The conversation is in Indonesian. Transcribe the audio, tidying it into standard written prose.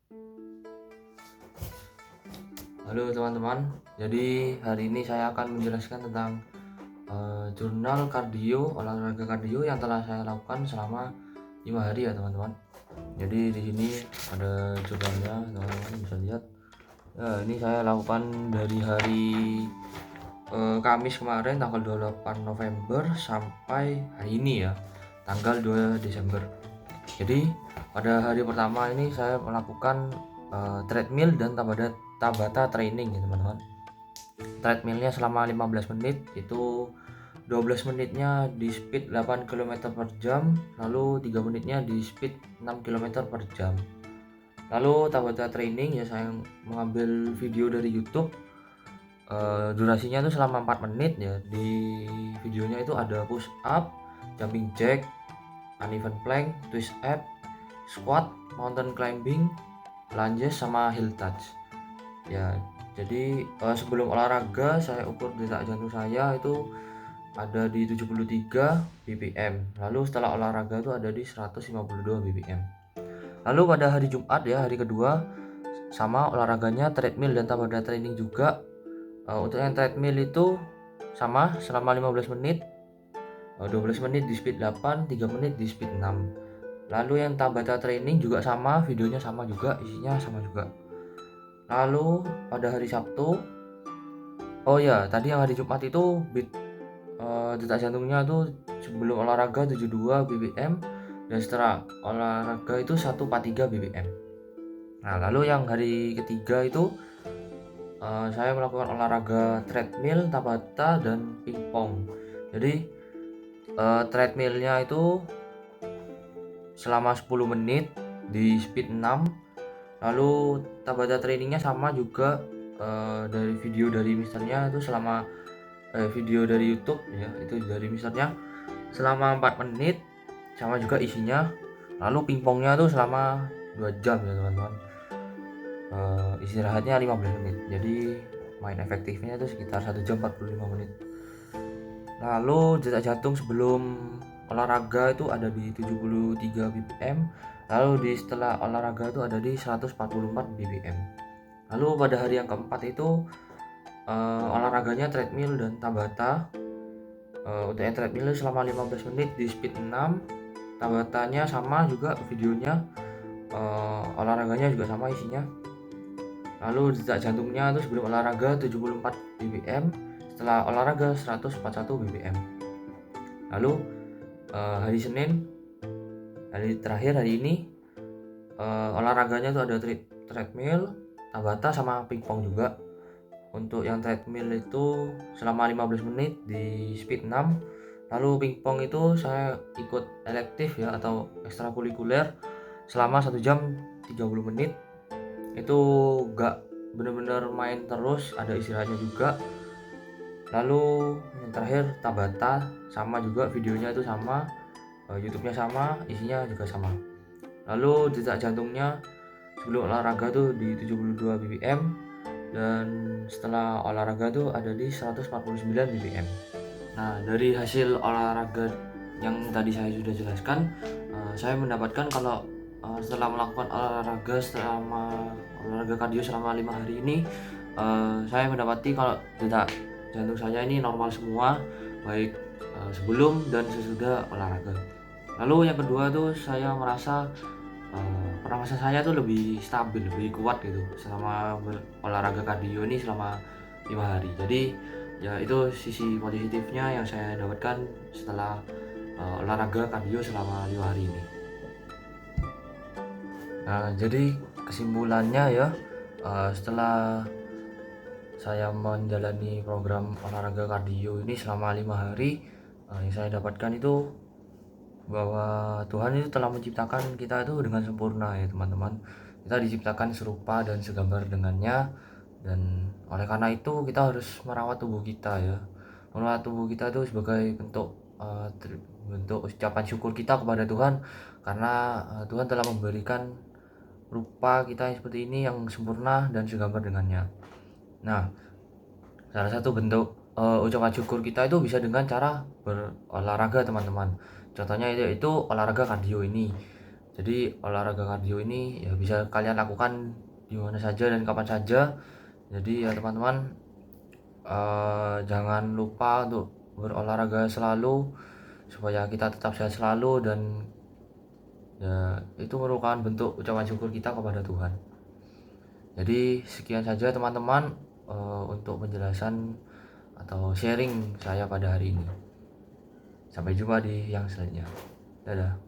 Halo teman-teman, jadi hari ini saya akan menjelaskan tentang jurnal kardio, olahraga kardio yang telah saya lakukan selama 5 hari ya teman-teman. Jadi di sini ada jurnalnya, teman-teman bisa lihat. Ya, ini saya lakukan dari hari Kamis kemarin tanggal 28 November sampai hari ini ya, tanggal 2 Desember. Jadi pada hari pertama ini saya melakukan treadmill dan Tabata training ya teman-teman. Treadmillnya selama 15 menit, itu 12 menitnya di speed 8 km per jam, lalu 3 menitnya di speed 6 km per jam. Lalu Tabata training ya, saya mengambil video dari YouTube. Durasinya itu selama 4 menit ya. Di videonya itu ada push up, jumping jack, uneven plank, twist up, squat, mountain climbing, lunges, sama heel touch ya. Jadi sebelum olahraga saya ukur detak jantung saya itu ada di 73 bpm, lalu setelah olahraga itu ada di 152 bpm. Lalu pada hari Jumat ya, hari kedua, sama olahraganya treadmill dan Tabata training juga. Untuk yang treadmill itu sama selama 15 menit, 12 menit di speed 8, 3 menit di speed 6. Lalu yang Tabata training juga sama, videonya sama juga, isinya sama juga. Lalu pada hari Sabtu, oh ya tadi yang hari Jumat itu detak jantungnya tuh sebelum olahraga 72 bpm dan setelah olahraga itu 143 bpm. Nah lalu yang hari ketiga itu saya melakukan olahraga treadmill, Tabata, dan pingpong. Jadi treadmillnya itu selama 10 menit di speed 6, lalu Tabata trainingnya sama juga, dari video dari misternya itu selama video dari YouTube ya, itu dari misternya selama 4 menit sama juga isinya. Lalu pingpongnya tuh selama 2 jam ya teman-teman. Istirahatnya 15 menit, jadi main efektifnya itu sekitar 1 jam 45 menit. Lalu detak jantung sebelum olahraga itu ada di 73 bpm, lalu di setelah olahraga itu ada di 144 bpm. Lalu pada hari yang keempat itu olahraganya treadmill dan Tabata. Untuk yang treadmill selama 15 menit di speed 6, Tabatanya sama juga videonya, olahraganya juga sama isinya. Lalu detak jantungnya itu sebelum olahraga 74 bpm, setelah olahraga 141 bpm. Lalu hari Senin, hari terakhir hari ini, olahraganya tuh ada treadmill, Tabata, sama pingpong juga. Untuk yang treadmill itu selama 15 menit di speed 6, lalu pingpong itu saya ikut elektif ya atau ekstrakurikuler selama 1 jam 30 menit. Itu gak bener-bener main terus, ada istirahatnya juga. Lalu yang terakhir Tabata, sama juga videonya itu sama, YouTube-nya sama, isinya juga sama. Lalu detak jantungnya sebelum olahraga tuh di 72 bpm dan setelah olahraga tuh ada di 149 bpm. Nah, dari hasil olahraga yang tadi saya sudah jelaskan, saya mendapatkan kalau setelah melakukan olahraga kardio selama 5 hari ini, saya mendapati kalau detak jantung saya ini normal semua, baik sebelum dan sesudah olahraga. Lalu yang kedua tuh saya merasa pernafasan saya tuh lebih stabil, lebih kuat gitu selama olahraga kardio ini selama 5 hari. Jadi ya itu sisi positifnya yang saya dapatkan setelah olahraga kardio selama 5 hari ini. Nah, jadi kesimpulannya ya, setelah saya menjalani program olahraga kardio ini selama 5 hari, yang saya dapatkan itu bahwa Tuhan itu telah menciptakan kita itu dengan sempurna ya teman-teman. Kita diciptakan serupa dan segambar dengannya, dan oleh karena itu kita harus merawat tubuh kita ya. Merawat tubuh kita itu sebagai bentuk ucapan syukur kita kepada Tuhan, karena Tuhan telah memberikan rupa kita yang seperti ini yang sempurna dan segambar dengannya. Nah, salah satu bentuk ucapan syukur kita itu bisa dengan cara berolahraga teman-teman. Contohnya itu olahraga kardio ini. Jadi olahraga kardio ini ya bisa kalian lakukan di mana saja dan kapan saja. Jadi ya teman-teman, jangan lupa untuk berolahraga selalu supaya kita tetap sehat selalu, dan ya itu merupakan bentuk ucapan syukur kita kepada Tuhan. Jadi sekian saja teman-teman, untuk penjelasan atau sharing saya pada hari ini. Sampai jumpa di yang selanjutnya. Dadah.